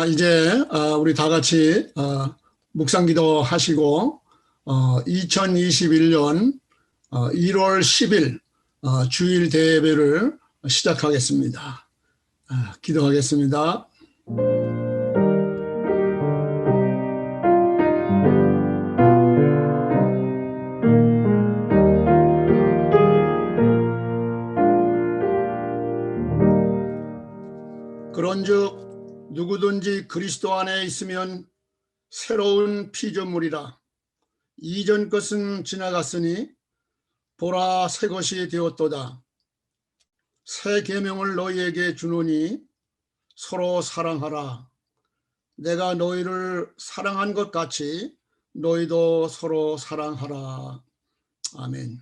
이제 우리 다 같이 묵상기도 하시고 2021년 1월 10일 주일 대회를 시작하겠습니다. 기도하겠습니다. 그런즉 누구든지 그리스도 안에 있으면 새로운 피조물이라. 이전 것은 지나갔으니 보라 새 것이 되었도다. 새 계명을 너희에게 주노니 서로 사랑하라. 내가 너희를 사랑한 것 같이 너희도 서로 사랑하라. 아멘.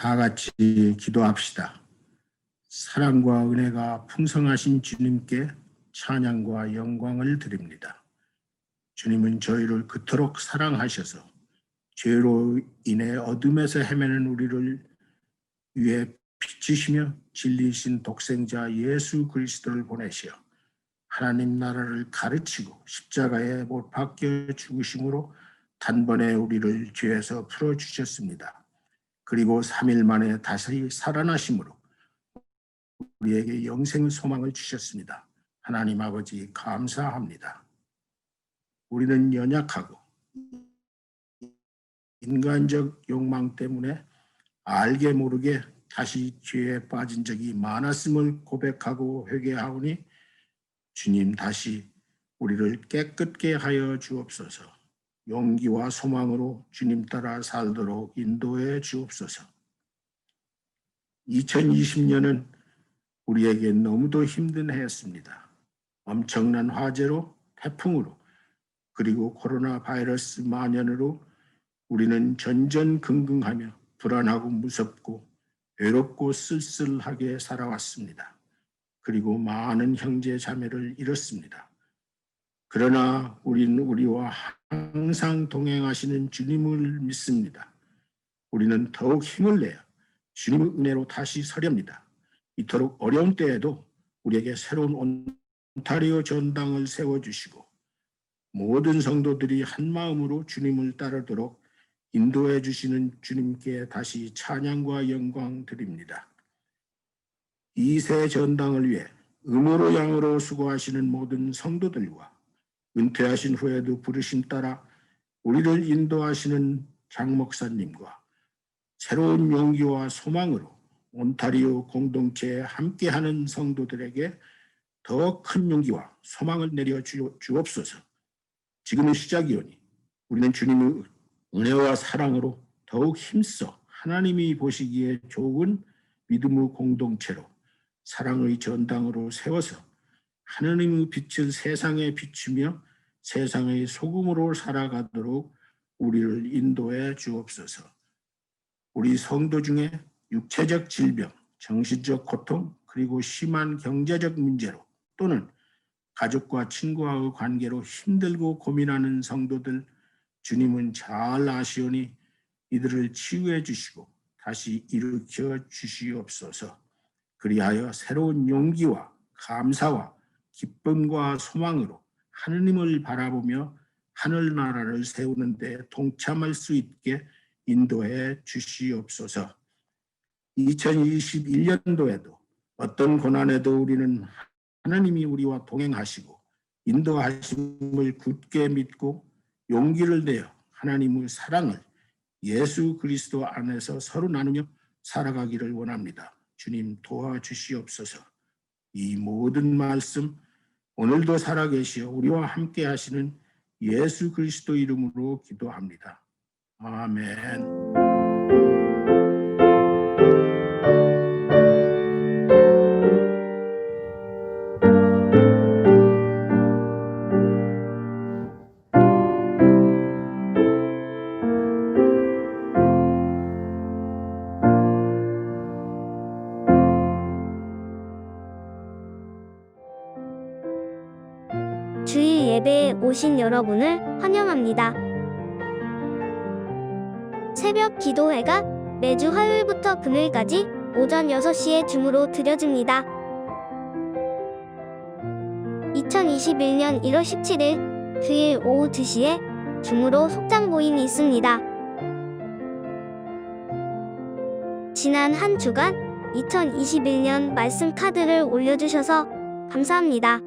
다 같이 기도합시다. 사랑과 은혜가 풍성하신 주님께 찬양과 영광을 드립니다. 주님은 저희를 그토록 사랑하셔서 죄로 인해 어둠에서 헤매는 우리를 위해 비치시며 진리이신 독생자 예수 그리스도를 보내시어 하나님 나라를 가르치고 십자가에 못 박혀 죽으심으로 단번에 우리를 죄에서 풀어주셨습니다. 그리고 3일 만에 다시 살아나심으로 우리에게 영생의 소망을 주셨습니다. 하나님 아버지 감사합니다. 우리는 연약하고 인간적 욕망 때문에 알게 모르게 다시 죄에 빠진 적이 많았음을 고백하고 회개하오니 주님 다시 우리를 깨끗게 하여 주옵소서. 용기와 소망으로 주님 따라 살도록 인도해 주옵소서. 2020년은 우리에게 너무도 힘든 해였습니다. 엄청난 화재로, 태풍으로, 그리고 코로나 바이러스 만연으로 우리는 전전긍긍하며 불안하고 무섭고 외롭고 쓸쓸하게 살아왔습니다. 그리고 많은 형제 자매를 잃었습니다. 그러나 우리는 우리와 항상 동행하시는 주님을 믿습니다. 우리는 더욱 힘을 내어 주님의 은혜로 다시 서렵니다. 이토록 어려운 때에도 우리에게 새로운 온타리오 전당을 세워주시고 모든 성도들이 한마음으로 주님을 따르도록 인도해 주시는 주님께 다시 찬양과 영광 드립니다. 이 새 전당을 위해 음으로 양으로 수고하시는 모든 성도들과 은퇴하신 후에도 부르심 따라 우리를 인도하시는 장 목사님과 새로운 용기와 소망으로 온타리오 공동체에 함께하는 성도들에게 더 큰 용기와 소망을 내려 주옵소서. 지금은 시작이오니 우리는 주님의 은혜와 사랑으로 더욱 힘써 하나님이 보시기에 좋은 믿음의 공동체로 사랑의 전당으로 세워서 하나님의 빛을 세상에 비추며 세상의 소금으로 살아가도록 우리를 인도해 주옵소서. 우리 성도 중에 육체적 질병, 정신적 고통, 그리고 심한 경제적 문제로 또는 가족과 친구와의 관계로 힘들고 고민하는 성도들 주님은 잘 아시오니 이들을 치유해 주시고 다시 일으켜 주시옵소서. 그리하여 새로운 용기와 감사와 기쁨과 소망으로 하느님을 바라보며 하늘나라를 세우는 데 동참할 수 있게 인도해 주시옵소서. 2021년도에도 어떤 고난에도 우리는 하나님이 우리와 동행하시고 인도하심을 굳게 믿고 용기를 내어 하나님의 사랑을 예수 그리스도 안에서 서로 나누며 살아가기를 원합니다. 주님 도와주시옵소서. 이 모든 말씀 오늘도 살아계시어 우리와 함께 하시는 예수 그리스도 이름으로 기도합니다. 아멘. 주일 예배에 오신 여러분을 환영합니다. 새벽 기도회가 매주 화요일부터 금요일까지 오전 6시에 줌으로 드려집니다. 2021년 1월 17일 주일 오후 2시에 줌으로 속장 모임이 있습니다. 지난 한 주간 2021년 말씀 카드를 올려주셔서 감사합니다.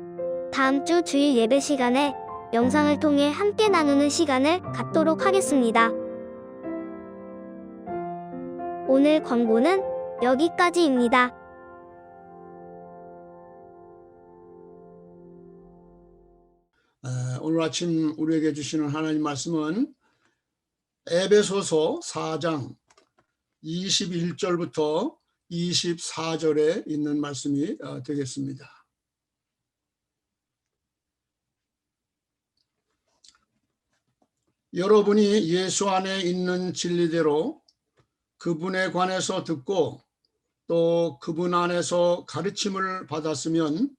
다음 주 주일 예배 시간에 영상을 통해 함께 나누는 시간을 갖도록 하겠습니다. 오늘 광고는 여기까지입니다. 오늘 아침 우리에게 주시는 하나님 말씀은 에베소서 4장 21절부터 24절에 있는 말씀이 되겠습니다. 여러분이 예수 안에 있는 진리대로 그분에 관해서 듣고 또 그분 안에서 가르침을 받았으면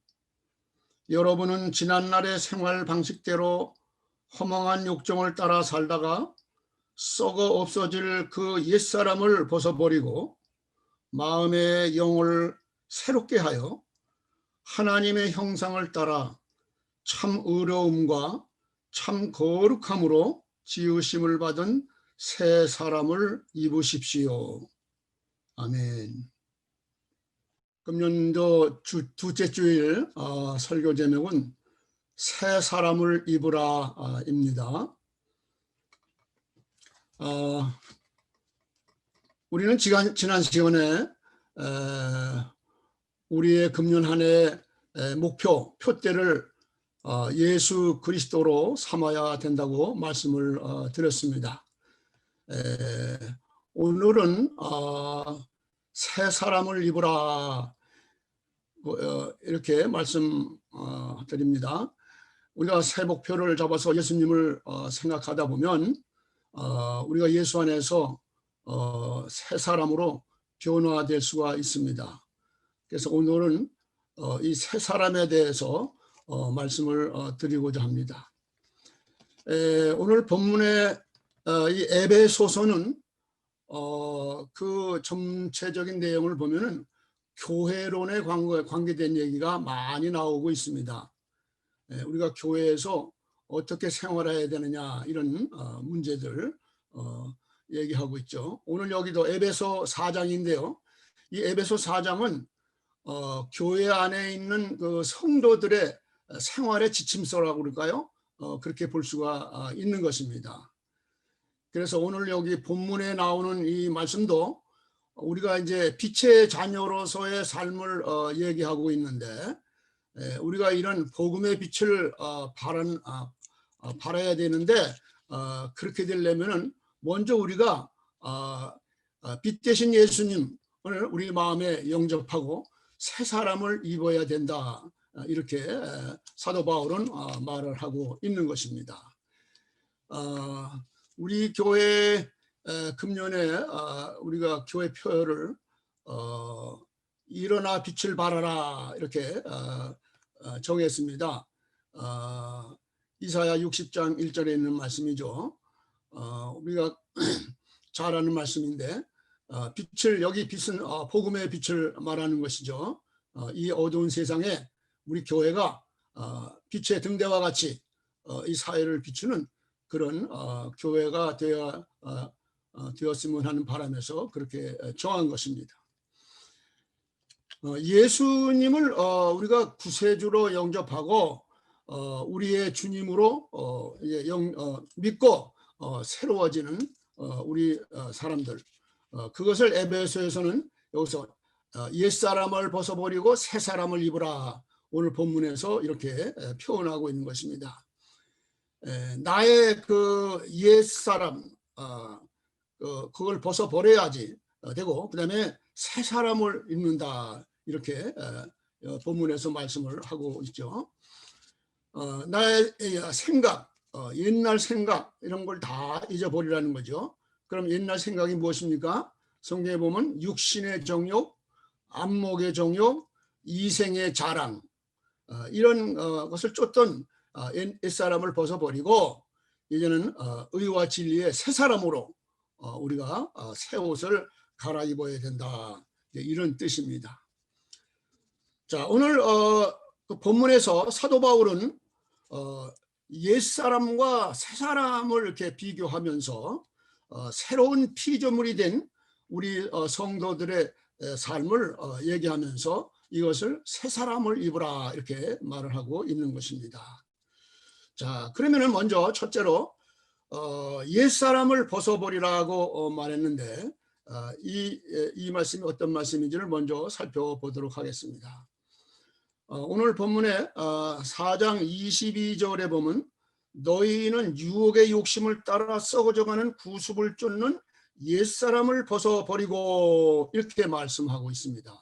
여러분은 지난날의 생활 방식대로 허망한 욕정을 따라 살다가 썩어 없어질 그 옛사람을 벗어버리고 마음의 영을 새롭게 하여 하나님의 형상을 따라 참 의로움과 참 거룩함으로 지으심을 받은 새 사람을 입으십시오. 아멘. 금년도 둘째 주일 설교 제목은 새 사람을 입으라 입니다. 우리는 지난 시간에 우리의 금년 한 해 목표, 표대를 예수 그리스도로 삼아야 된다고 말씀을 드렸습니다. 오늘은 새 사람을 입으라 이렇게 말씀드립니다. 우리가 새 목표를 잡아서 예수님을 생각하다 보면 우리가 예수 안에서 새 사람으로 변화될 수가 있습니다. 그래서 오늘은 이 새 사람에 대해서 말씀을 드리고자 합니다. 오늘 본문의 이 에베소서는 그 전체적인 내용을 보면은 교회론에 관계된 얘기가 많이 나오고 있습니다. 우리가 교회에서 어떻게 생활해야 되느냐 이런 문제들 얘기하고 있죠. 오늘 여기도 에베소 4장인데요. 이 에베소 4장은 교회 안에 있는 그 성도들의 생활의 지침서라고 그럴까요? 그렇게 볼 수가 있는 것입니다. 그래서 오늘 여기 본문에 나오는 이 말씀도 우리가 이제 빛의 자녀로서의 삶을 얘기하고 있는데, 우리가 이런 복음의 빛을 발해야 되는데, 그렇게 되려면은 먼저 우리가 빛 대신 예수님을 우리 마음에 영접하고 새 사람을 입어야 된다, 이렇게 사도 바울은 말을 하고 있는 것입니다. 우리 교회 금년에 우리가 교회 표어를 일어나 빛을 발하라 이렇게 정했습니다. 이사야 60장 1절에 있는 말씀이죠. 우리가 잘 아는 말씀인데, 여기 빛은 복음의 빛을 말하는 것이죠. 이 어두운 세상에 우리 교회가 빛의 등대와 같이 이 사회를 비추는 그런 교회가 되었으면 하는 바람에서 그렇게 정한 것입니다. 예수님을 우리가 구세주로 영접하고 우리의 주님으로 믿고 새로워지는 우리 사람들, 그것을 에베소에서는 여기서 옛사람을 벗어버리고 새사람을 입으라, 오늘 본문에서 이렇게 표현하고 있는 것입니다. 나의 그 옛사람, 그걸 벗어버려야지 되고, 그 다음에 새 사람을 입는다, 이렇게 본문에서 말씀을 하고 있죠. 나의 생각, 옛날 생각 이런 걸 다 잊어버리라는 거죠. 그럼 옛날 생각이 무엇입니까? 성경에 보면 육신의 정욕, 안목의 정욕, 이생의 자랑, 이런 것을 쫓던 옛사람을 벗어버리고 이제는 의와 진리의 새 사람으로 우리가 새 옷을 갈아입어야 된다, 이런 뜻입니다. 자, 오늘 그 본문에서 사도 바울은 옛사람과 새사람을 이렇게 비교하면서 새로운 피조물이 된 우리 성도들의 삶을 얘기하면서 이것을 새사람을 입으라, 이렇게 말을 하고 있는 것입니다. 자, 그러면은 먼저 첫째로 옛사람을 벗어버리라고 말했는데, 이 말씀이 어떤 말씀인지를 먼저 살펴보도록 하겠습니다. 오늘 본문에 4장 22절에 보면 너희는 유혹의 욕심을 따라 썩어져가는 구습을 쫓는 옛사람을 벗어버리고, 이렇게 말씀하고 있습니다.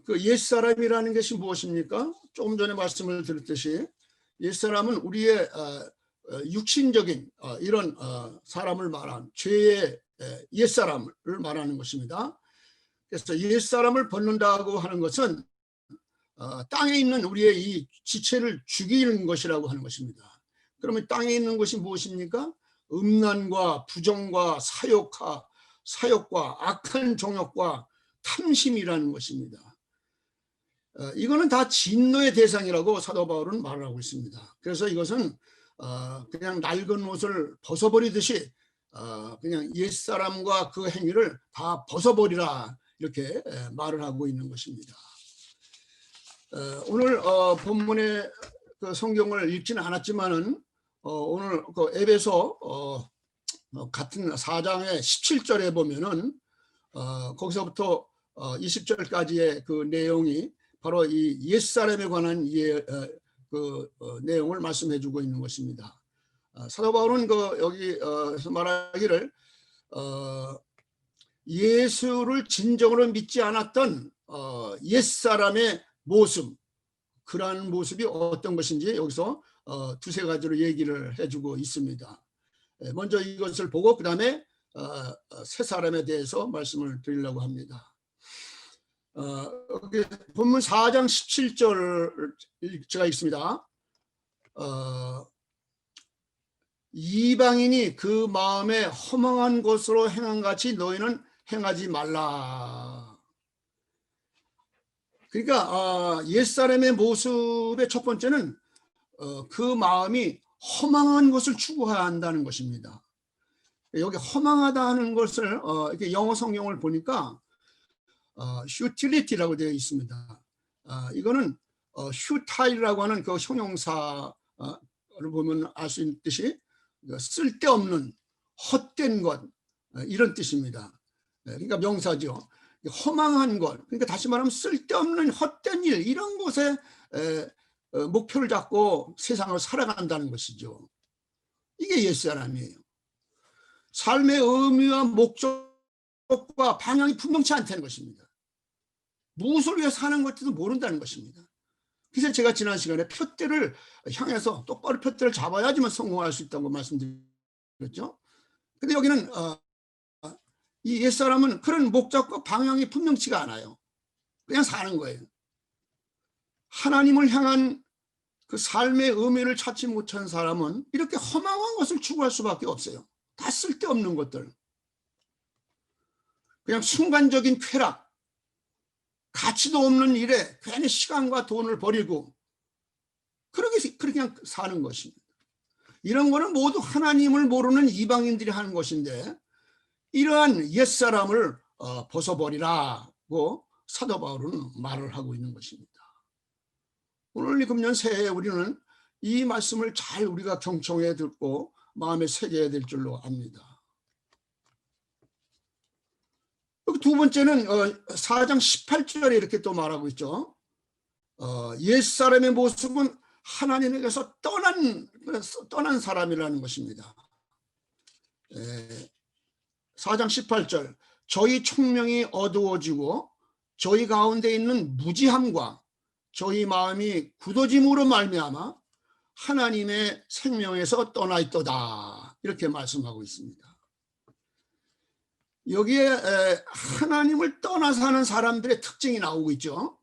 그 옛사람이라는 것이 무엇입니까? 조금 전에 말씀을 드렸듯이 옛사람은 우리의 육신적인 이런 사람을 말한 죄의 옛사람을 말하는 것입니다. 그래서 옛사람을 벗는다고 하는 것은 땅에 있는 우리의 이 지체를 죽이는 것이라고 하는 것입니다. 그러면 땅에 있는 것이 무엇입니까? 음란과 부정과 사욕과 악한 정욕과 탐심이라는 것입니다. 이거는 다 진노의 대상이라고 사도 바울은 말을 하고 있습니다. 그래서 이것은 그냥 낡은 옷을 벗어버리듯이 그냥 옛사람과 그 행위를 다 벗어버리라, 이렇게 말을 하고 있는 것입니다. 오늘 본문의 그 성경을 읽지는 않았지만은 오늘 그 에베소 같은 4장의 17절에 보면은 거기서부터 20절까지의 그 내용이 바로 이 옛사람에 관한 내용을 말씀해주고 있는 것입니다. 사도 바울은 여기서 말하기를 예수를 진정으로 믿지 않았던 옛사람의 모습, 그러한 모습이 어떤 것인지 여기서 두세 가지로 얘기를 해주고 있습니다. 먼저 이것을 보고 그 다음에 새 사람에 대해서 말씀을 드리려고 합니다. 여기 본문 4장 17절 제가 읽습니다. 이방인이 그 마음에 허망한 것으로 행한 같이 너희는 행하지 말라. 그러니까 옛사람의 모습의 첫 번째는 그 마음이 허망한 것을 추구한다는 것입니다. 여기 허망하다 하는 것을 이렇게 영어 성경을 보니까 futility라고 되어 있습니다. 이거는 futile 하는 그 형용사를 보면 알 수 있듯이 쓸데없는 헛된 것, 이런 뜻입니다. 그러니까 명사죠. 허망한 것, 그러니까 다시 말하면 쓸데없는 헛된 일, 이런 곳에 목표를 잡고 세상을 살아간다는 것이죠. 이게 옛사람이에요. 삶의 의미와 목적과 방향이 분명치 않다는 것입니다. 무엇을 위해 사는 것지도 모른다는 것입니다. 그래서 제가 지난 시간에 표대를 향해서 똑바로 표대를 잡아야지만 성공할 수 있다고 말씀드렸죠. 근데 여기는 이 옛사람은 그런 목적과 방향이 분명치가 않아요. 그냥 사는 거예요. 하나님을 향한 그 삶의 의미를 찾지 못한 사람은 이렇게 허망한 것을 추구할 수밖에 없어요. 다 쓸데없는 것들. 그냥 순간적인 쾌락, 가치도 없는 일에 괜히 시간과 돈을 버리고 그렇게 그냥 사는 것입니다. 이런 거는 모두 하나님을 모르는 이방인들이 하는 것인데, 이러한 옛사람을 벗어버리라고 사도 바울은 말을 하고 있는 것입니다. 오늘 이 금년 새해에 우리는 이 말씀을 잘 우리가 경청해 듣고 마음에 새겨야 될 줄로 압니다. 두 번째는 4장 18절에 이렇게 또 말하고 있죠. 옛사람의 모습은 하나님에게서 떠난 사람이라는 것입니다. 4장 18절, 저희 총명이 어두워지고 저희 가운데 있는 무지함과 저희 마음이 굳어짐으로 말미암아 하나님의 생명에서 떠나 있도다, 이렇게 말씀하고 있습니다. 여기에 하나님을 떠나 사는 사람들의 특징이 나오고 있죠.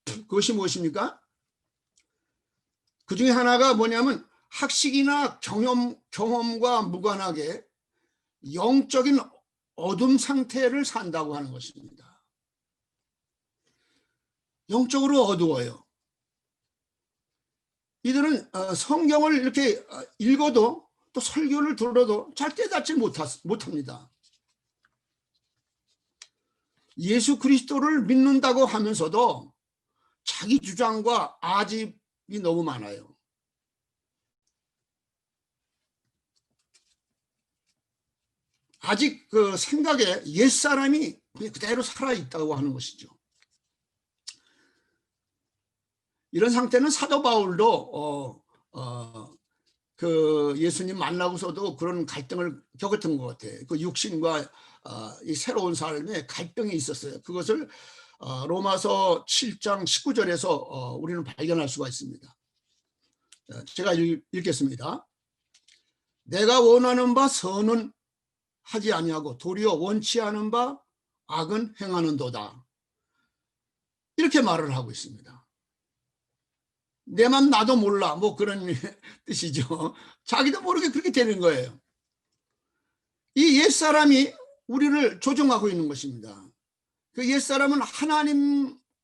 그것이 무엇입니까? 그 중에 하나가 뭐냐면 학식이나 경험과 무관하게 영적인 어둠 상태를 산다고 하는 것입니다. 영적으로 어두워요. 이들은 성경을 이렇게 읽어도 또 설교를 들어도 잘 깨닫지 못합니다. 예수 그리스도를 믿는다고 하면서도 자기 주장과 아집이 너무 많아요. 아직 그 생각에 옛사람이 그대로 살아있다고 하는 것이죠. 이런 상태는 사도 바울도 그 예수님 만나고서도 그런 갈등을 겪었던 것 같아요. 그 육신과 이 새로운 삶에 갈등이 있었어요. 그것을 로마서 7장 19절에서 우리는 발견할 수가 있습니다. 제가 읽겠습니다. 내가 원하는 바 선은 하지 아니하고 도리어 원치 않은 바 악은 행하는도다, 이렇게 말을 하고 있습니다. 내 맘 나도 몰라, 뭐 그런 뜻이죠. 자기도 모르게 그렇게 되는 거예요. 이 옛사람이 우리를 조종하고 있는 것입니다. 그 옛사람은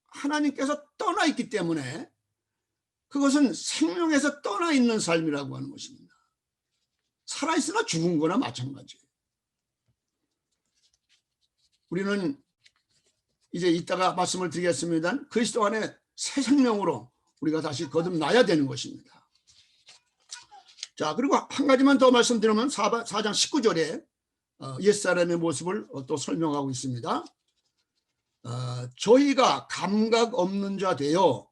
하나님께서 떠나 있기 때문에 그것은 생명에서 떠나 있는 삶이라고 하는 것입니다. 살아있으나 죽은 거나 마찬가지예요. 우리는 이제 이따가 말씀을 드리겠습니다. 그리스도 안에 새 생명으로 우리가 다시 거듭나야 되는 것입니다. 자, 그리고 한 가지만 더 말씀드리면 4장 19절에 옛사람의 모습을 또 설명하고 있습니다. 저희가 감각 없는 자 되어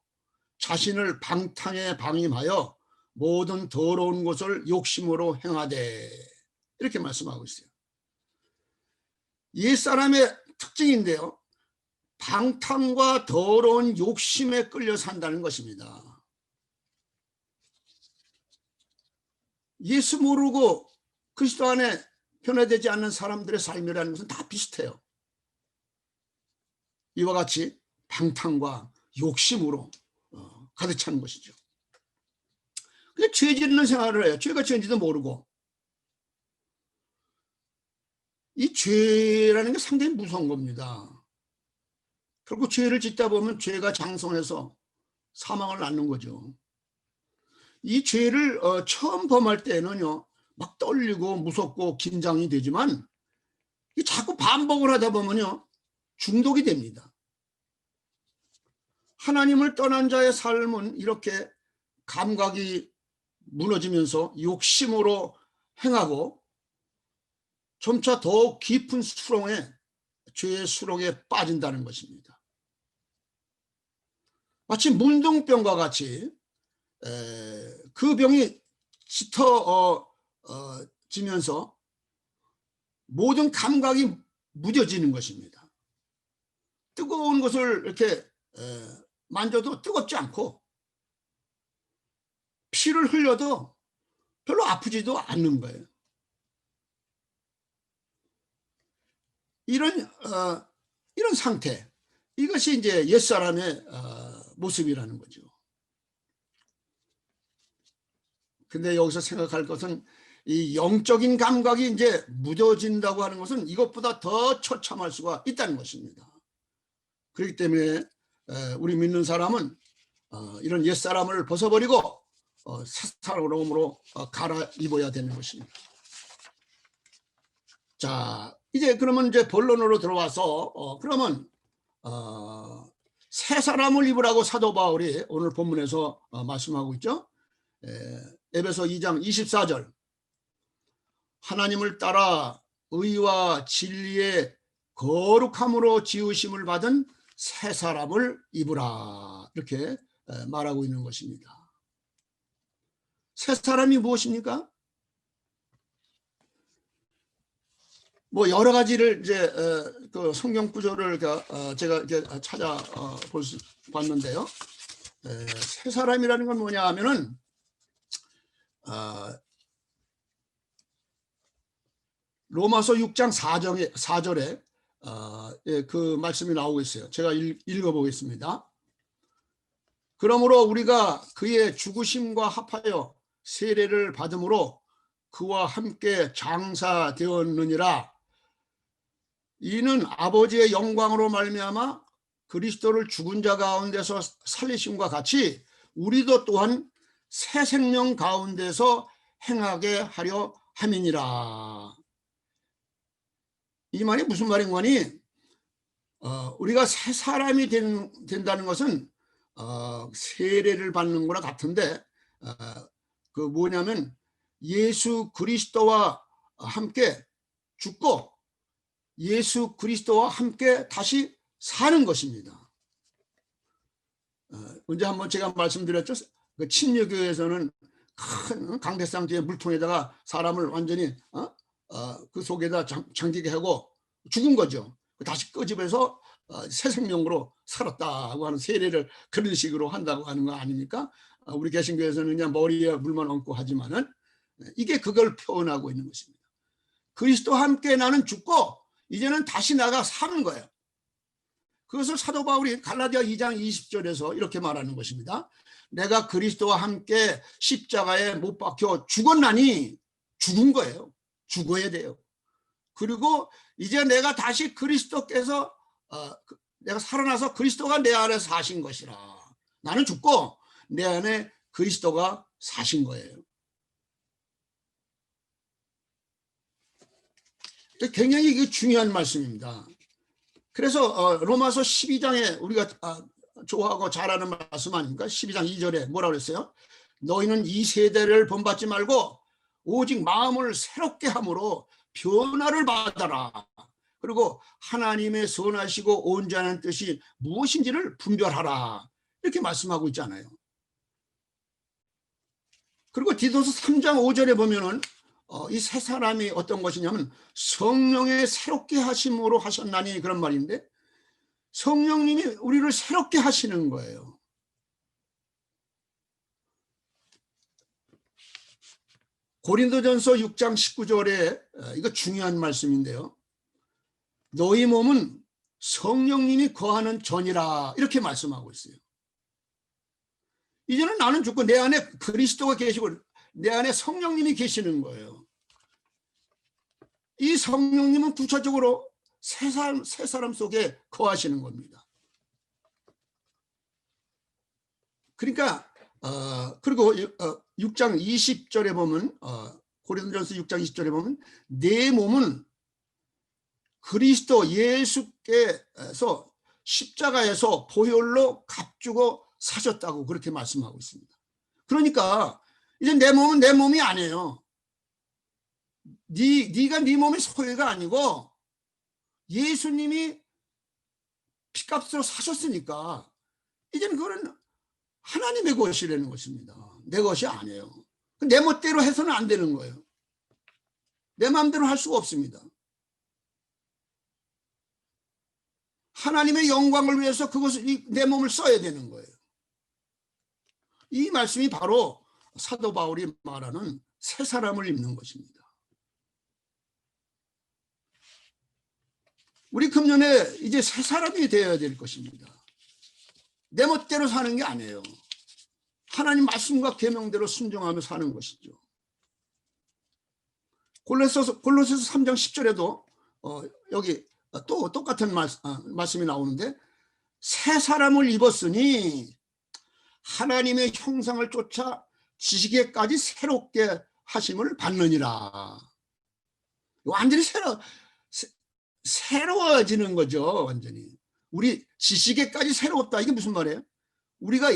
자신을 방탕에 방임하여 모든 더러운 것을 욕심으로 행하되, 이렇게 말씀하고 있어요. 옛사람의 특징인데요, 방탕과 더러운 욕심에 끌려 산다는 것입니다. 예수 모르고 그리스도 안에 변화되지 않는 사람들의 삶이라는 것은 다 비슷해요. 이와 같이 방탕과 욕심으로 가득 찬 것이죠. 근데 죄 짓는 생활을 해요. 죄가 죄인지도 모르고. 이 죄라는 게 상당히 무서운 겁니다. 결국 죄를 짓다 보면 죄가 장성해서 사망을 낳는 거죠. 이 죄를 처음 범할 때는요, 막 떨리고 무섭고 긴장이 되지만 이 자꾸 반복을 하다 보면요 중독이 됩니다. 하나님을 떠난 자의 삶은 이렇게 감각이 무너지면서 욕심으로 행하고 점차 더 깊은 수렁에 죄의 수렁에 빠진다는 것입니다. 마치 문둥병과 같이 그 병이 짙어지면서 모든 감각이 무뎌지는 것입니다. 뜨거운 것을 이렇게 만져도 뜨겁지 않고 피를 흘려도 별로 아프지도 않는 거예요. 이런 상태, 이것이 이제 옛사람의 모습이라는 거죠. 근데 여기서 생각할 것은 이 영적인 감각이 이제 무뎌진다고 하는 것은 이것보다 더 처참할 수가 있다는 것입니다. 그렇기 때문에 우리 믿는 사람은 이런 옛사람을 벗어버리고 새 사람으로 갈아입어야 되는 것입니다. 자, 이제 그러면 이제 본론으로 들어와서 그러면 새 사람을 입으라고 사도 바울이 오늘 본문에서 말씀하고 있죠. 에베소 2장 24절 하나님을 따라 의와 진리의 거룩함으로 지으심을 받은 새 사람을 입으라 이렇게 말하고 있는 것입니다. 새 사람이 무엇입니까? 뭐 여러 가지를 이제 그 성경 구절을 제가 이렇게 찾아봤는데요. 새 사람이라는 건 뭐냐 하면은 로마서 6장 4절에 그 말씀이 나오고 있어요. 제가 읽어보겠습니다. 그러므로 우리가 그의 죽으심과 합하여 세례를 받음으로 그와 함께 장사되었느니라. 이는 아버지의 영광으로 말미암아 그리스도를 죽은 자 가운데서 살리심과 같이 우리도 또한 새 생명 가운데서 행하게 하려 함이니라. 이 말이 무슨 말인 거니? 우리가 새 사람이 된다는 것은 세례를 받는 거나 같은데 그 뭐냐면 예수 그리스도와 함께 죽고 예수 그리스도와 함께 다시 사는 것입니다. 언제 한번 제가 말씀드렸죠. 그 침례교회에서는 큰 강대상 뒤에 물통에다가 사람을 완전히 그 속에다 잠기게 하고 죽은 거죠. 다시 끄집어서 새 생명으로 살았다고 하는 세례를 그런 식으로 한다고 하는 거 아닙니까? 우리 개신교에서는 그냥 머리에 물만 얹고 하지만은 이게 그걸 표현하고 있는 것입니다. 그리스도와 함께 나는 죽고 이제는 다시 나가 사는 거예요. 그것을 사도 바울이 갈라디아 2장 20절에서 이렇게 말하는 것입니다. 내가 그리스도와 함께 십자가에 못 박혀 죽었나니 죽은 거예요. 죽어야 돼요. 그리고 이제 내가 다시 그리스도께서 내가 살아나서 그리스도가 내 안에 사신 것이라. 나는 죽고 내 안에 그리스도가 사신 거예요. 굉장히 이게 중요한 말씀입니다. 그래서 로마서 12장에 우리가 좋아하고 잘 아는 말씀 아닙니까? 12장 2절에 뭐라고 그랬어요? 너희는 이 세대를 본받지 말고 오직 마음을 새롭게 함으로 변화를 받아라. 그리고 하나님의 선하시고 온전한 뜻이 무엇인지를 분별하라. 이렇게 말씀하고 있잖아요. 그리고 디도서 3장 5절에 보면은 이 새 사람이 어떤 것이냐면 성령의 새롭게 하심으로 하셨나니 그런 말인데 성령님이 우리를 새롭게 하시는 거예요. 고린도전서 6장 19절에 이거 중요한 말씀인데요. 너희 몸은 성령님이 거하는 전이라 이렇게 말씀하고 있어요. 이제는 나는 죽고 내 안에 그리스도가 계시고 내 안에 성령님이 계시는 거예요. 이 성령님은 구체적으로 새 사람 속에 거하시는 겁니다. 그러니까 그리고 6장 20절에 보면 고린도전서 6장 20절에 보면 내 몸은 그리스도 예수께서 십자가에서 보혈로 값주고 사셨다고 그렇게 말씀하고 있습니다. 그러니까 이제 내 몸은 내 몸이 아니에요. 네가 네 몸의 소유가 아니고 예수님이 피값으로 사셨으니까 이제는 그거는 하나님의 것이라는 것입니다. 내 것이 아니에요. 내 멋대로 해서는 안 되는 거예요. 내 마음대로 할 수가 없습니다. 하나님의 영광을 위해서 그것을 내 몸을 써야 되는 거예요. 이 말씀이 바로 사도 바울이 말하는 새 사람을 입는 것입니다. 우리 금년에 이제 새 사람이 되어야 될 것입니다. 내 멋대로 사는 게 아니에요. 하나님 말씀과 계명대로 순종하며 사는 것이죠. 골로새서 3장 10절에도 여기 또 똑같은 말씀이 나오는데 새 사람을 입었으니 하나님의 형상을 쫓아 지식에까지 새롭게 하심을 받느니라. 완전히 새로워지는 거죠. 완전히 우리 지식에까지 새롭다. 이게 무슨 말이에요? 우리가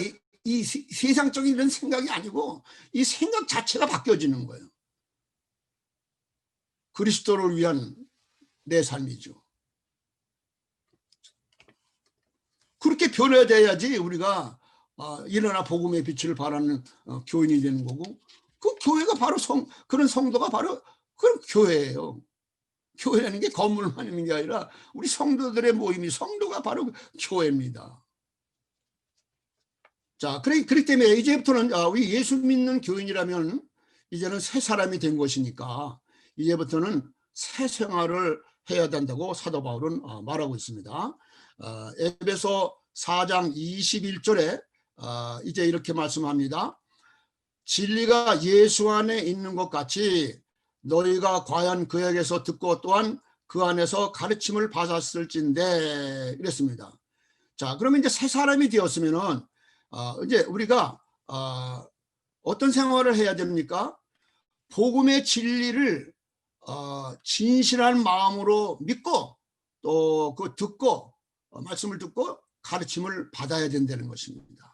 이 세상적인 이런 생각이 아니고 이 생각 자체가 바뀌어지는 거예요. 그리스도를 위한 내 삶이죠. 그렇게 변화돼야지 우리가 일어나 복음의 빛을 발하는 교인이 되는 거고, 그 교회가 바로 그런 성도가 바로 그런 교회예요. 교회라는 게 건물만 있는 게 아니라 우리 성도들의 모임이, 성도가 바로 교회입니다. 자, 그렇기 때문에 이제부터는 우리 예수 믿는 교인이라면 이제는 새 사람이 된 것이니까 이제부터는 새 생활을 해야 된다고 사도 바울은 말하고 있습니다. 에베소 4장 21절에 이제 이렇게 말씀합니다. 진리가 예수 안에 있는 것 같이 너희가 과연 그에게서 듣고 또한 그 안에서 가르침을 받았을진데 이랬습니다. 자, 그러면 이제 새 사람이 되었으면은 이제 우리가 어떤 생활을 해야 됩니까? 복음의 진리를 진실한 마음으로 믿고 또 그 듣고 말씀을 듣고 가르침을 받아야 된다는 것입니다.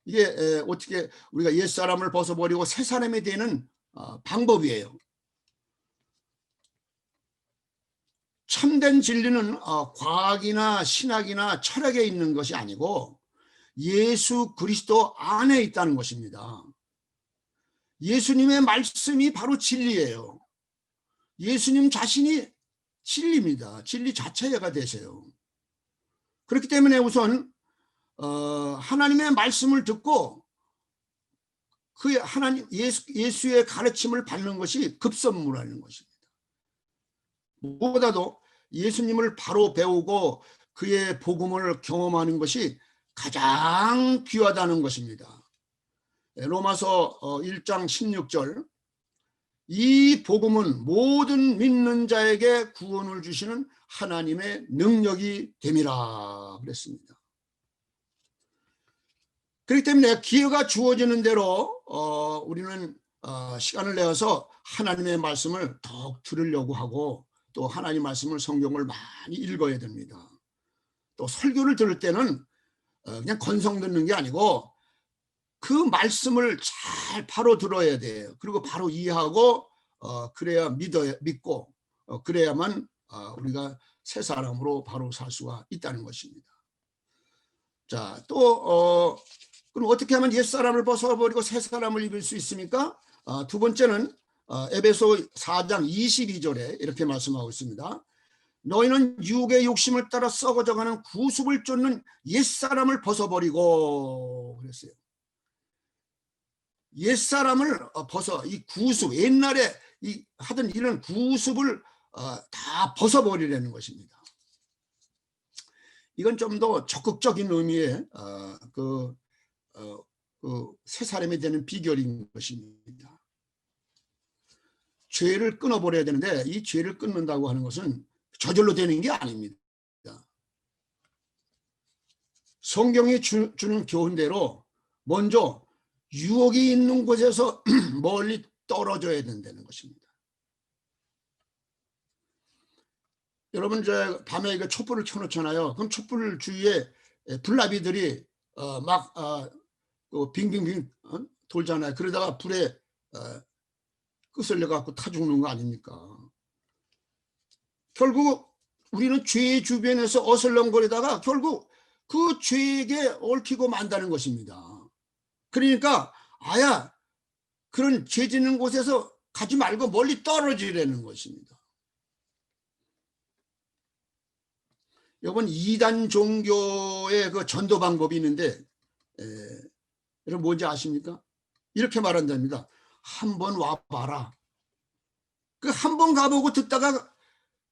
이게 어떻게 우리가 옛사람을 벗어버리고 새 사람이 되는 방법이에요. 참된 진리는 과학이나 신학이나 철학에 있는 것이 아니고 예수 그리스도 안에 있다는 것입니다. 예수님의 말씀이 바로 진리예요. 예수님 자신이 진리입니다. 진리 자체가 되세요. 그렇기 때문에 우선 하나님의 말씀을 듣고 그 하나님 예수의 가르침을 받는 것이 급선무라는 것입니다. 무엇보다도 예수님을 바로 배우고 그의 복음을 경험하는 것이 가장 귀하다는 것입니다. 로마서 1장 16절 이 복음은 모든 믿는 자에게 구원을 주시는 하나님의 능력이 됨이라 그랬습니다. 그렇기 때문에 기회가 주어지는 대로 우리는 시간을 내어서 하나님의 말씀을 더욱 들으려고 하고 또 하나님 말씀을 성경을 많이 읽어야 됩니다. 또 설교를 들을 때는 그냥 건성 듣는 게 아니고 그 말씀을 잘 바로 들어야 돼요. 그리고 바로 이해하고 그래야 믿고 그래야만 우리가 새 사람으로 바로 살 수가 있다는 것입니다. 자, 또 그럼 어떻게 하면 옛 사람을 벗어버리고 새 사람을 입을 수 있습니까? 두 번째는 에베소 4장 22절에 이렇게 말씀하고 있습니다. 너희는 육의 욕심을 따라 썩어져가는 구습을 쫓는 옛 사람을 벗어버리고 그랬어요. 옛 사람을 벗어 이 구습 옛날에 하던 이런 구습을 다 벗어버리려는 것입니다. 이건 좀 더 적극적인 의미의 그 새 사람이 되는 비결인 것입니다. 죄를 끊어버려야 되는데 이 죄를 끊는다고 하는 것은 저절로 되는 게 아닙니다. 성경이 주는 교훈대로 먼저 유혹이 있는 곳에서 멀리 떨어져야 된다는 것입니다. 여러분 이제 밤에 이거 촛불을 켜놓잖아요. 그럼 촛불 주위에 불나비들이 막 빙빙빙 돌잖아요. 그러다가 불에 끄슬려 갖고 타 죽는 거 아닙니까? 결국 우리는 죄 주변에서 어슬렁거리다가 결국 그 죄에게 얽히고 만다는 것입니다. 그러니까 아야 그런 죄 짓는 곳에서 가지 말고 멀리 떨어지라는 것입니다. 여러분 이단 종교의 그 전도 방법이 있는데 여러분 뭔지 아십니까? 이렇게 말한답니다. 한번 와봐라. 그 한 번 가보고 듣다가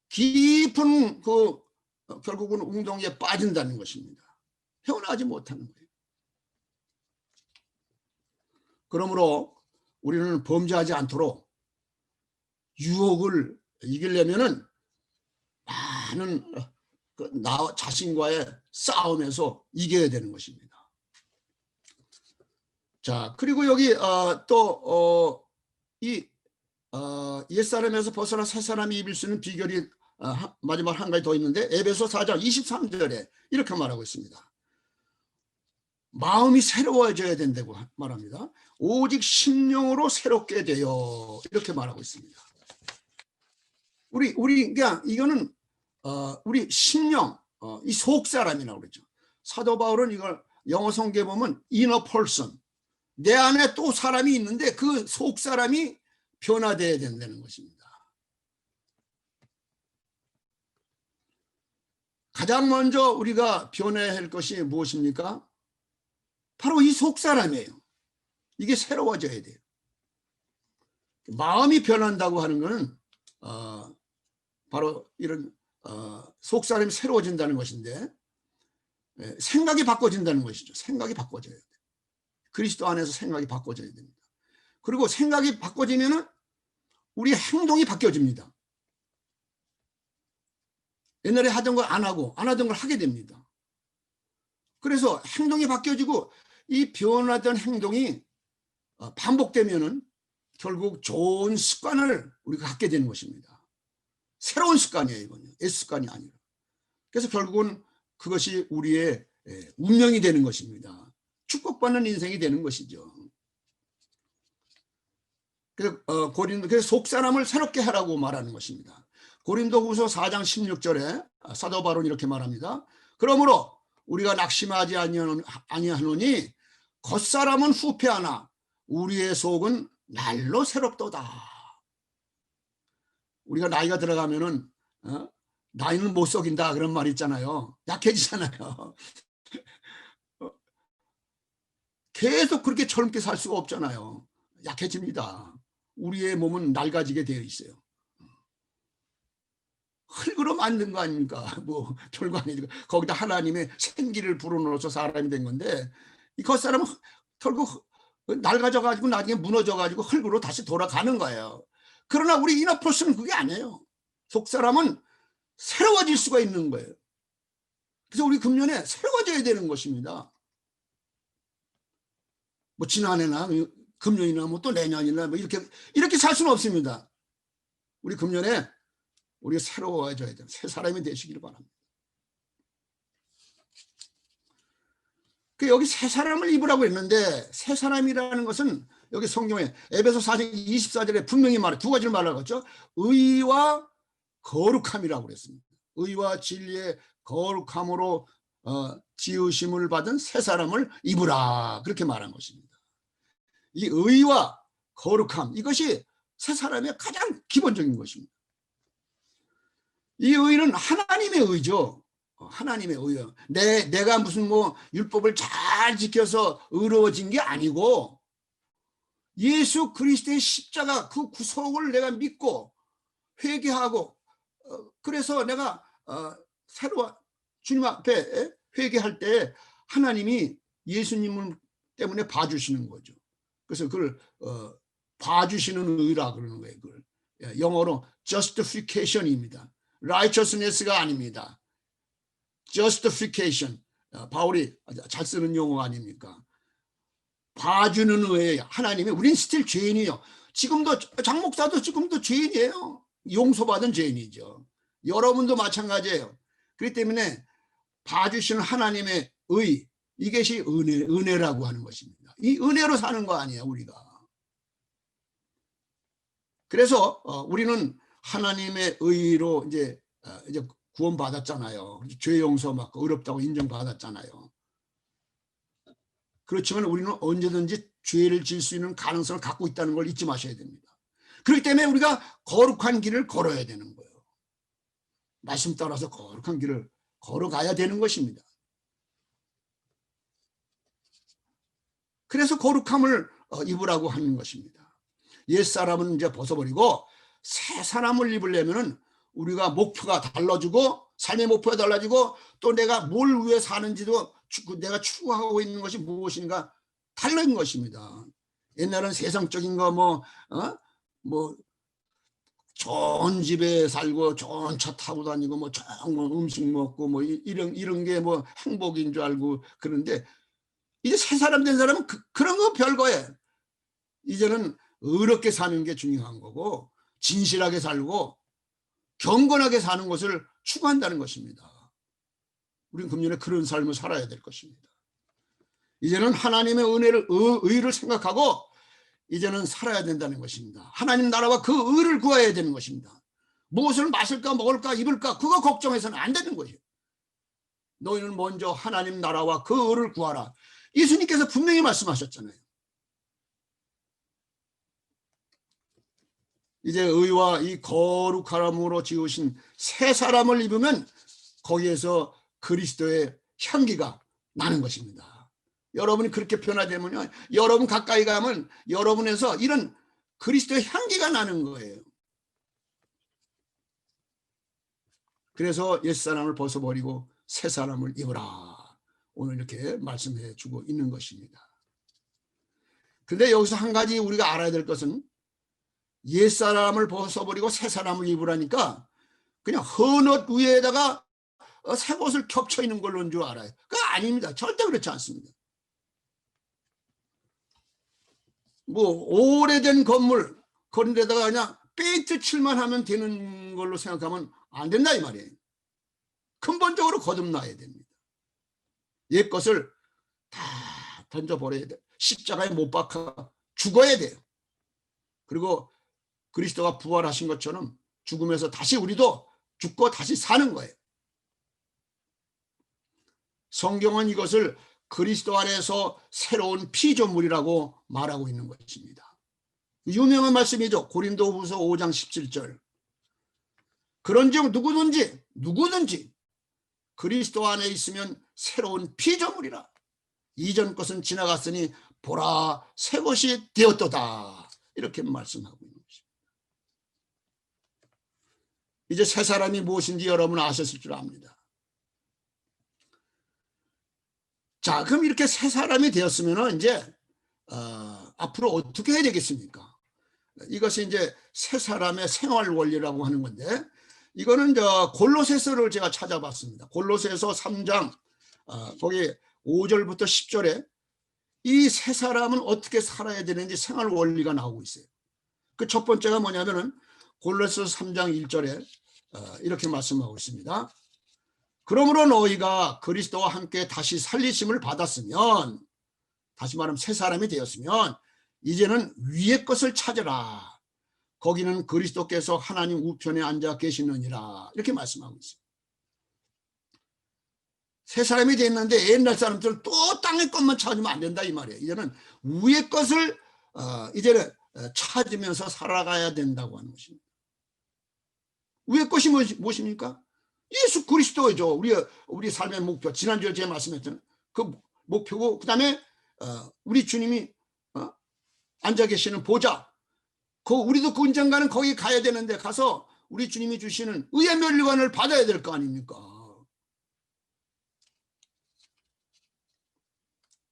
깊은 그 결국은 웅덩이에 빠진다는 것입니다. 헤어나지 못하는 거예요. 그러므로 우리는 범죄하지 않도록 유혹을 이기려면은 많은 나 자신과의 싸움에서 이겨야 되는 것입니다. 자, 그리고 여기 또 이 옛사람에서 벗어나 새사람이 입을 수 있는 비결이 마지막 한 가지 더 있는데 에베소 4장 23절에 이렇게 말하고 있습니다. 마음이 새로워져야 된다고 말합니다. 오직 심령으로 새롭게 되어 이렇게 말하고 있습니다. 우리 그냥 이거는 우리 심령, 이 속사람이라고 그러죠. 사도 바울은 이걸 영어 성경에 보면 inner person, 내 안에 또 사람이 있는데 그 속사람이 변화되어야 된다는 것입니다. 가장 먼저 우리가 변해야 할 것이 무엇입니까? 바로 이 속사람이에요. 이게 새로워져야 돼요. 마음이 변한다고 하는 것은 바로 이런 속사람이 새로워진다는 것인데 생각이 바꿔진다는 것이죠. 생각이 바꿔져야 돼요. 그리스도 안에서 생각이 바꿔져야 됩니다. 그리고 생각이 바꿔지면은 우리의 행동이 바뀌어집니다. 옛날에 하던 걸 안 하고 안 하던 걸 하게 됩니다. 그래서 행동이 바뀌어지고 이 변화된 행동이 반복되면은 결국 좋은 습관을 우리가 갖게 되는 것입니다. 새로운 습관이에요, 이건요. 옛습관이 아니라. 그래서 결국은 그것이 우리의 운명이 되는 것입니다. 축복받는 인생이 되는 것이죠. 그래서 속사람을 새롭게 하라고 말하는 것입니다. 고린도후서 4장 16절에 사도 바울은 이렇게 말합니다. 그러므로 우리가 낙심하지 아니하노니 겉사람은 후패하나 우리의 속은 날로 새롭도다. 우리가 나이가 들어가면은 나이는 못 속인다 그런 말 있잖아요. 약해지잖아요. 계속 그렇게 젊게 살 수가 없잖아요. 약해집니다. 우리의 몸은 낡아지게 되어 있어요. 흙으로 만든 거 아닙니까? 뭐 별거 아니고 거기다 하나님의 생기를 불어넣어서 사람이 된 건데 이 겉사람은 결국 낡아져 가지고 나중에 무너져 가지고 흙으로 다시 돌아가는 거예요. 그러나 우리 이너퍼스는 그게 아니에요. 속사람은 새로워질 수가 있는 거예요. 그래서 우리 금년에 새로워져야 되는 것입니다. 뭐 지난해나 금년이나 뭐 또 내년이나 뭐 이렇게 살 수는 없습니다. 우리 금년에 우리가 새로워져야 돼요. 새 사람이 되시기를 바랍니다. 여기 새 사람을 입으라고 했는데 새 사람이라는 것은 여기 성경에 에베소 4장 24절에 분명히 두 가지를 말하고 있죠. 의와 거룩함이라고 그랬습니다. 의와 진리의 거룩함으로 지으심을 받은 새 사람을 입으라 그렇게 말한 것입니다. 이 의와 거룩함 이것이 새 사람의 가장 기본적인 것입니다. 이 의는 하나님의 의죠. 하나님의 의예요. 내가 무슨 뭐 율법을 잘 지켜서 의로워진 게 아니고 예수 그리스도의 십자가 그 구속을 내가 믿고 회개하고 그래서 내가 새로 주님 앞에 회개할 때 하나님이 예수님을 때문에 봐주시는 거죠. 그래서 그걸 봐주시는 의라 그러는 거예요. 그걸 영어로 justification입니다. righteousness가 아닙니다. justification. 바울이 잘 쓰는 용어 아닙니까? 봐주는 의예요. 하나님이 우린 스틸 죄인이요. 지금도 장 목사도 지금도 죄인이에요. 용서받은 죄인이죠. 여러분도 마찬가지예요. 그렇기 때문에 봐주시는 하나님의 의, 이것이 은혜라고 하는 것입니다. 이 은혜로 사는 거 아니에요, 우리가. 그래서 우리는 하나님의 의로 이제 구원받았잖아요. 죄 용서받고 의롭다고 인정받았잖아요. 그렇지만 우리는 언제든지 죄를 지을 수 있는 가능성을 갖고 있다는 걸 잊지 마셔야 됩니다. 그렇기 때문에 우리가 거룩한 길을 걸어야 되는 거예요. 말씀 따라서 거룩한 길을 걸어가야 되는 것입니다. 그래서 거룩함을 입으라고 하는 것입니다. 옛사람은 이제 벗어버리고 새 사람을 입으려면 우리가 목표가 달라지고 삶의 목표가 달라지고 또 내가 뭘 위해 사는지도 내가 추구하고 있는 것이 무엇인가 다른 것입니다. 옛날은 세상적인 거 좋은 집에 살고 좋은 차 타고 다니고 좋은 음식 먹고 이런 게 행복인 줄 알고 그런데 이제 새 사람 된 사람은 그런 거 별거예요. 이제는 의롭게 사는 게 중요한 거고 진실하게 살고 경건하게 사는 것을 추구한다는 것입니다. 우리는 금년에 그런 삶을 살아야 될 것입니다. 이제는 하나님의 은혜를 의를 생각하고 이제는 살아야 된다는 것입니다. 하나님 나라와 그 의를 구해야 되는 것입니다. 무엇을 마실까 먹을까 입을까 그거 걱정해서는 안 되는 것이에요. 너희는 먼저 하나님 나라와 그 의를 구하라. 예수님께서 분명히 말씀하셨잖아요. 이제 의와 이 거룩함으로 지으신 새 사람을 입으면 거기에서 그리스도의 향기가 나는 것입니다. 여러분이 그렇게 변화되면요, 여러분 가까이 가면 여러분에서 이런 그리스도의 향기가 나는 거예요. 그래서 옛사람을 벗어버리고 새 사람을 입으라. 오늘 이렇게 말씀해 주고 있는 것입니다. 그런데 여기서 한 가지 우리가 알아야 될 것은 옛사람을 벗어버리고 새 사람을 입으라니까 그냥 헌옷 위에다가 새 옷을 겹쳐 있는 걸로인 줄 알아요. 그거 아닙니다. 절대 그렇지 않습니다. 오래된 건물 그런 데다가 그냥 페인트 칠만 하면 되는 걸로 생각하면 안 된다 이 말이에요. 근본적으로 거듭나야 됩니다. 옛 것을 다 던져버려야 돼요. 십자가에 못 박아 죽어야 돼요. 그리고 그리스도가 부활하신 것처럼 죽으면서 다시 우리도 죽고 다시 사는 거예요. 성경은 이것을 그리스도 안에서 새로운 피조물이라고 말하고 있는 것입니다. 유명한 말씀이죠. 고린도후서 5장 17절. 그런즉 누구든지 그리스도 안에 있으면 새로운 피조물이라. 이전 것은 지나갔으니 보라 새 것이 되었도다. 이렇게 말씀하고 있는 것입니다. 이제 새 사람이 무엇인지 여러분 아셨을 줄 압니다. 자, 그럼 이렇게 새 사람이 되었으면 이제 앞으로 어떻게 해야 되겠습니까? 이것이 이제 새 사람의 생활 원리라고 하는 건데, 이거는 골로새서를 제가 찾아봤습니다. 골로새서 3장 거기 5절부터 10절에 이 새 사람은 어떻게 살아야 되는지 생활 원리가 나오고 있어요. 그 첫 번째가 뭐냐면은 골로새서 3장 1절에 이렇게 말씀하고 있습니다. 그러므로 너희가 그리스도와 함께 다시 살리심을 받았으면, 다시 말하면 새 사람이 되었으면 이제는 위의 것을 찾으라. 거기는 그리스도께서 하나님 우편에 앉아 계시느니라. 이렇게 말씀하고 있어요. 새 사람이 됐는데 옛날 사람들은 또 땅의 것만 찾으면 안 된다 이 말이에요. 이제는 위의 것을 이제는 찾으면서 살아가야 된다고 하는 것입니다. 위의 것이 무엇입니까? 예수 그리스도죠. 우리 삶의 목표. 지난주에 제가 말씀했잖아요. 그 목표고, 그 다음에 우리 주님이 앉아 계시는 보좌. 우리도 그 언젠가는 거기 가야 되는데 가서 우리 주님이 주시는 의의 면류관을 받아야 될 거 아닙니까?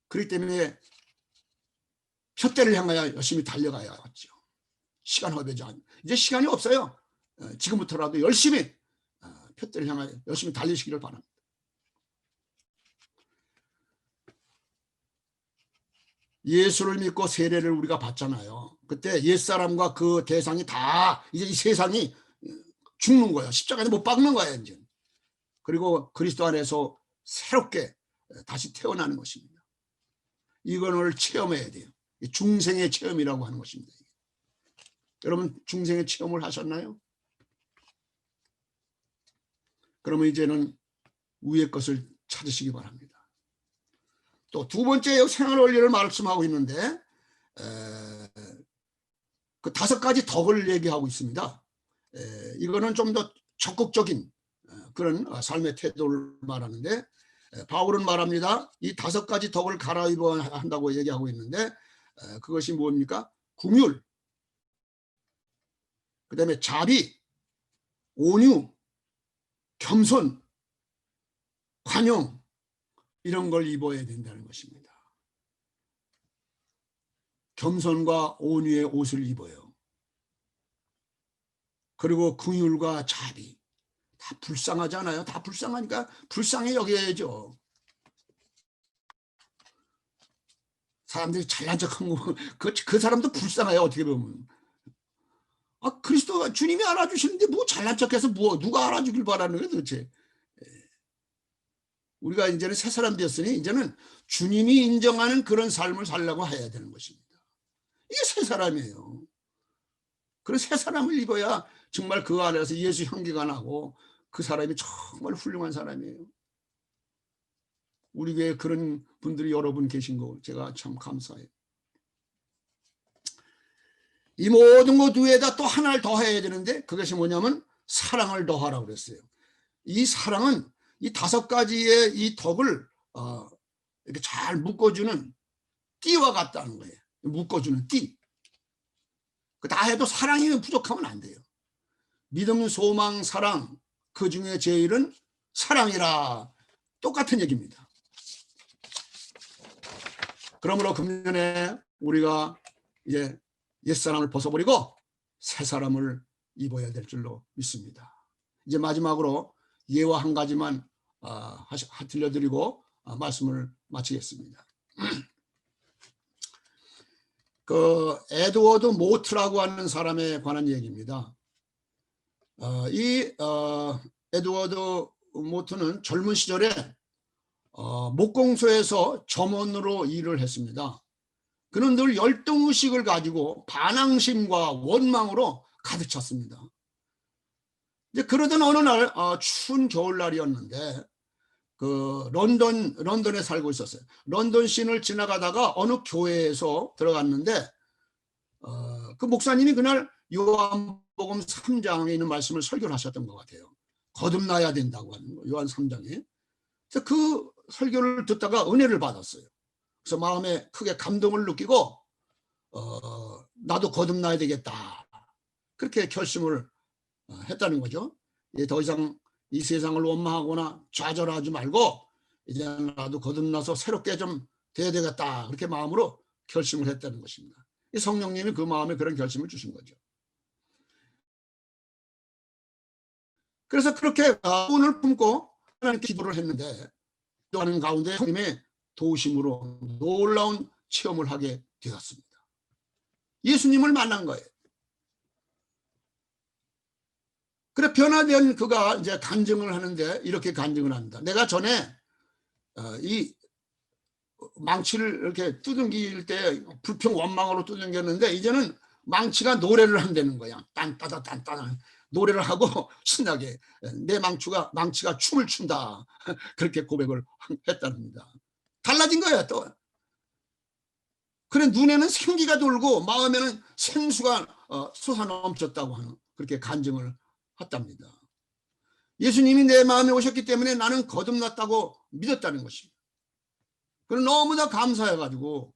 그렇기 때문에 표대를 향하여 열심히 달려가야죠. 시간 허비하지 않고. 이제 시간이 없어요. 지금부터라도 열심히 표대를 향하여 열심히 달리시기를 바랍니다. 예수를 믿고 세례를 우리가 받잖아요. 그때 옛사람과 그 대상이 다 이제 이 세상이 죽는 거예요. 십자가에 못 박는 거예요, 이제. 그리고 그리스도 안에서 새롭게 다시 태어나는 것입니다. 이걸 체험해야 돼요. 중생의 체험이라고 하는 것입니다. 여러분 중생의 체험을 하셨나요? 그러면 이제는 위의 것을 찾으시기 바랍니다. 또 두 번째 생활 원리를 말씀하고 있는데 그 5가지 덕을 얘기하고 있습니다. 이거는 좀 더 적극적인 그런 삶의 태도를 말하는데, 바울은 말합니다. 이 5가지 덕을 갈아입어야 한다고 얘기하고 있는데, 그것이 뭡니까? 긍휼, 그 다음에 자비, 온유, 겸손, 관용, 이런 걸 입어야 된다는 것입니다. 겸손과 온유의 옷을 입어요. 그리고 긍휼과 자비, 다 불쌍하잖아요. 다 불쌍하니까 불쌍히 여겨야죠. 사람들이 잘난 척한 거, 그 사람도 불쌍해요. 어떻게 보면. 그리스도가 주님이 알아주시는데 뭐 잘난 척해서 누가 알아주길 바라는 거예요, 도대체. 우리가 이제는 새 사람 되었으니 이제는 주님이 인정하는 그런 삶을 살려고 해야 되는 것입니다. 이게 새 사람이에요. 그런 새 사람을 입어야 정말 그 안에서 예수 향기가 나고 그 사람이 정말 훌륭한 사람이에요. 우리 교회에 그런 분들이 여러분 계신 거 제가 참 감사해요. 이 모든 것 위에다 또 하나를 더 해야 되는데, 그것이 뭐냐면 사랑을 더하라고 그랬어요. 이 사랑은 이 5가지의 이 덕을 이렇게 잘 묶어주는 띠와 같다는 거예요. 묶어주는 띠. 다 해도 사랑이 부족하면 안 돼요. 믿음, 소망, 사랑, 그 중에 제일은 사랑이라. 똑같은 얘기입니다. 그러므로 금년에 우리가 이제 옛사람을 벗어버리고 새사람을 입어야 될 줄로 믿습니다. 이제 마지막으로 예화 한 가지만 들려드리고 말씀을 마치겠습니다. 그 에드워드 모트라고 하는 사람에 관한 얘기입니다. 이 에드워드 모트는 젊은 시절에 목공소에서 점원으로 일을 했습니다. 그는 늘 열등의식을 가지고 반항심과 원망으로 가득 찼습니다. 이제 그러던 어느 날 추운 겨울날이었는데, 그 런던에 살고 있었어요. 런던 시를 지나가다가 어느 교회에서 들어갔는데, 그 목사님이 그날 요한복음 3장에 있는 말씀을 설교를 하셨던 것 같아요. 거듭나야 된다고 하는 거, 요한 3장에. 그래서 그 설교를 듣다가 은혜를 받았어요. 그래서 마음에 크게 감동을 느끼고 나도 거듭나야 되겠다, 그렇게 결심을 했다는 거죠. 더 이상 이 세상을 원망하거나 좌절하지 말고 이제 나도 거듭나서 새롭게 좀 돼야 되겠다, 그렇게 마음으로 결심을 했다는 것입니다. 성령님이 그 마음에 그런 결심을 주신 거죠. 그래서 그렇게 운을 품고 하나님께 기도를 했는데, 기도하는 가운데 성령님의 도우심으로 놀라운 체험을 하게 되었습니다. 예수님을 만난 거예요. 그래 변화된 그가 이제 간증을 하는데 이렇게 간증을 합니다. 내가 전에 이 망치를 이렇게 두둥길 때 불평 원망으로 두둥겼는데, 이제는 망치가 노래를 한다는 거야. 딴따다 딴따다 노래를 하고 신나게 내 망치가 춤을 춘다, 그렇게 고백을 했답니다. 달라진 거예요. 또 그래 눈에는 생기가 돌고 마음에는 생수가 솟아넘쳤다고 하는, 그렇게 간증을 했답니다. 예수님이 내 마음에 오셨기 때문에 나는 거듭났다고 믿었다는 것입니다. 그럼 너무나 감사해가지고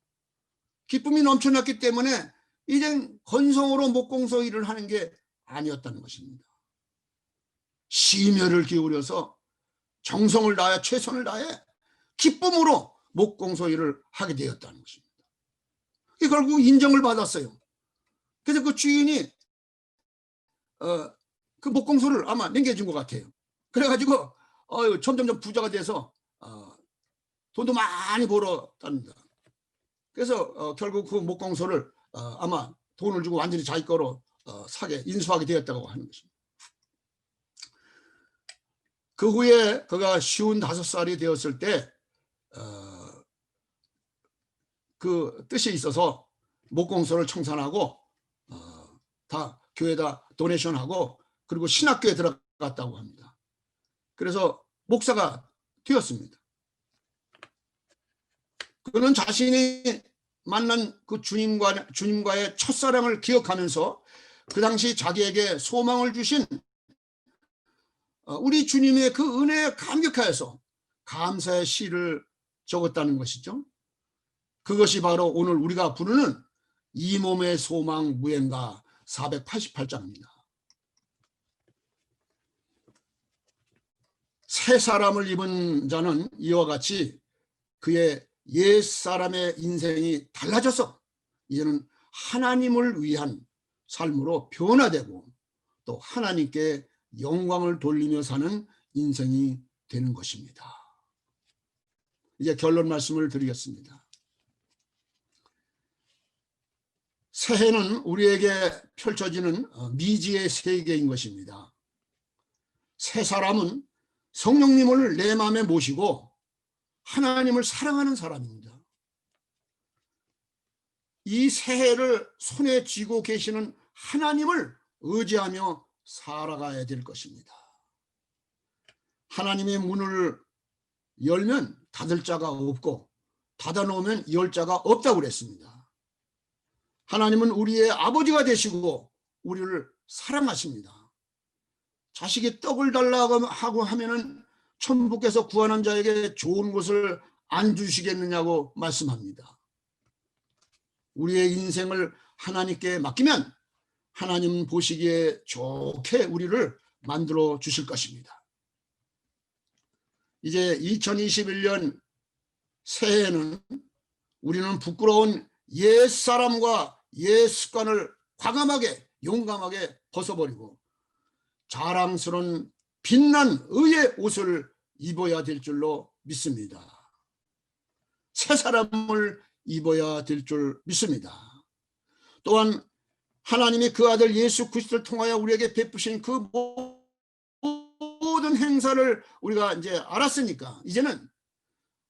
기쁨이 넘쳐났기 때문에 이젠 건성으로 목공소 일을 하는 게 아니었다는 것입니다. 심혈을 기울여서 정성을 다해 최선을 다해 기쁨으로 목공소 일을 하게 되었다는 것입니다. 결국 인정을 받았어요. 그래서 그 주인이 그 목공소를 아마 넘겨준 것 같아요. 그래가지고 점점점 부자가 돼서 돈도 많이 벌었답니다. 그래서 결국 그 목공소를 아마 돈을 주고 완전히 자기 거로 인수하게 되었다고 하는 것입니다. 그 후에 그가 55살이 되었을 때 그 뜻이 있어서 목공소를 청산하고 다 교회에다 도네이션하고 그리고 신학교에 들어갔다고 합니다. 그래서 목사가 되었습니다. 그는 자신이 만난 그 주님과의 첫사랑을 기억하면서 그 당시 자기에게 소망을 주신 우리 주님의 그 은혜에 감격하여서 감사의 시를 적었다는 것이죠. 그것이 바로 오늘 우리가 부르는 이 몸의 소망 무엔가 488장입니다. 새 사람을 입은 자는 이와 같이 그의 옛사람의 인생이 달라져서 이제는 하나님을 위한 삶으로 변화되고 또 하나님께 영광을 돌리며 사는 인생이 되는 것입니다. 이제 결론 말씀을 드리겠습니다. 새해는 우리에게 펼쳐지는 미지의 세계인 것입니다. 새 사람은 성령님을 내 마음에 모시고 하나님을 사랑하는 사람입니다. 이 새해를 손에 쥐고 계시는 하나님을 의지하며 살아가야 될 것입니다. 하나님의 문을 열면 닫을 자가 없고 닫아놓으면 열 자가 없다고 그랬습니다. 하나님은 우리의 아버지가 되시고 우리를 사랑하십니다. 자식이 떡을 달라고 하고 하면은 천부께서 구하는 자에게 좋은 것을 안 주시겠느냐고 말씀합니다. 우리의 인생을 하나님께 맡기면 하나님 보시기에 좋게 우리를 만들어 주실 것입니다. 이제 2021년 새해에는 우리는 부끄러운 옛사람과 옛 습관을 과감하게 용감하게 벗어버리고 자랑스러운 빛난 의의 옷을 입어야 될 줄로 믿습니다. 새 사람을 입어야 될 줄 믿습니다. 또한 하나님이 그 아들 예수 그리스도를 통하여 우리에게 베푸신 그 모든 행사를 우리가 이제 알았으니까 이제는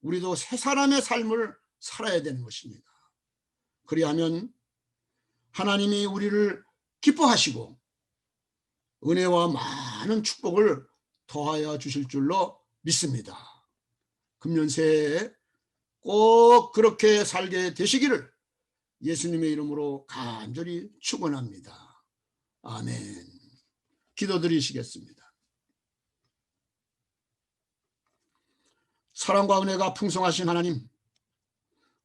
우리도 새 사람의 삶을 살아야 되는 것입니다. 그리하면 하나님이 우리를 기뻐하시고 은혜와 많은 축복을 더하여 주실 줄로 믿습니다. 금년 새해에 꼭 그렇게 살게 되시기를 예수님의 이름으로 간절히 축원합니다. 아멘. 기도드리시겠습니다. 사랑과 은혜가 풍성하신 하나님,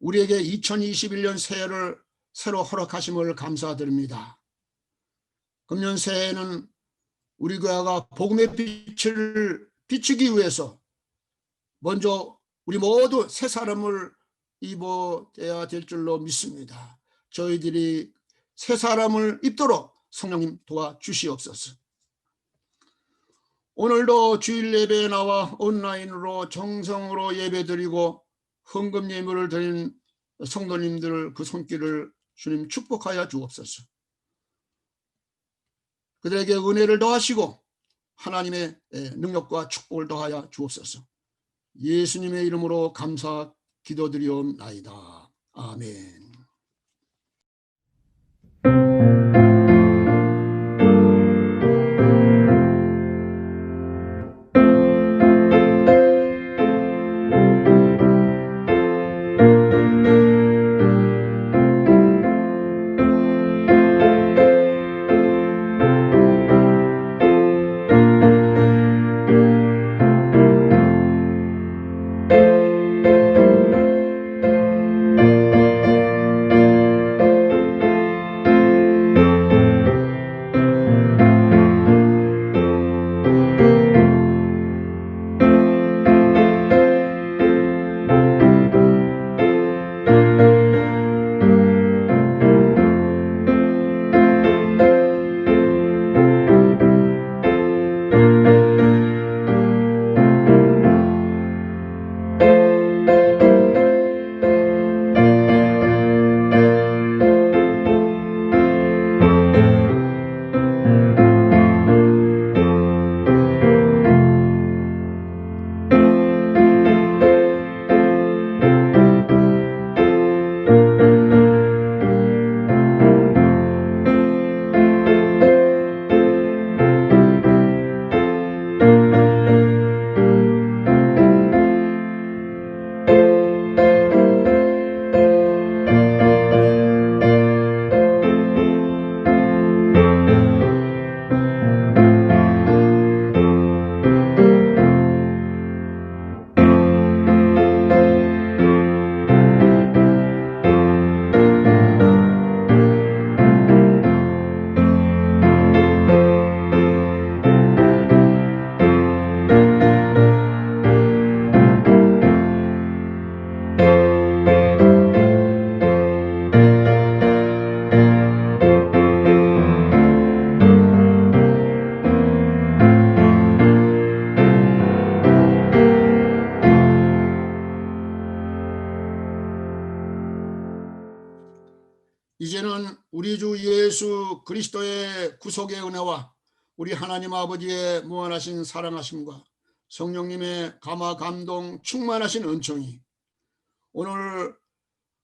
우리에게 2021년 새해를 새로 허락하심을 감사드립니다. 금년 새해에는 우리 교회가 복음의 빛을 비추기 위해서 먼저 우리 모두 새 사람을 입어야 될 줄로 믿습니다. 저희들이 새 사람을 입도록 성령님 도와주시옵소서. 오늘도 주일 예배에 나와 온라인으로 정성으로 예배드리고 헌금 예물을 드린 성도님들 그 손길을 주님 축복하여 주옵소서. 그들에게 은혜를 더하시고 하나님의 능력과 축복을 더하여 주옵소서. 예수님의 이름으로 감사 기도드리옵나이다. 아멘. 이제는 우리 주 예수 그리스도의 구속의 은혜와 우리 하나님 아버지의 무한하신 사랑하심과 성령님의 감화 감동 충만하신 은총이 오늘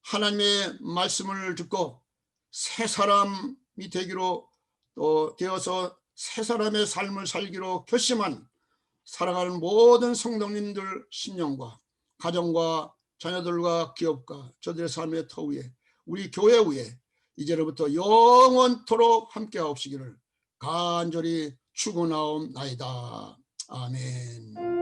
하나님의 말씀을 듣고 새 사람이 되기로 또 되어서 새 사람의 삶을 살기로 결심한 사랑하는 모든 성도님들 심령과 가정과 자녀들과 기업과 저들의 삶의 터 위에 우리 교회 위에 이제로부터 영원토록 함께하옵시기를 간절히 축원하옵나이다. 아멘.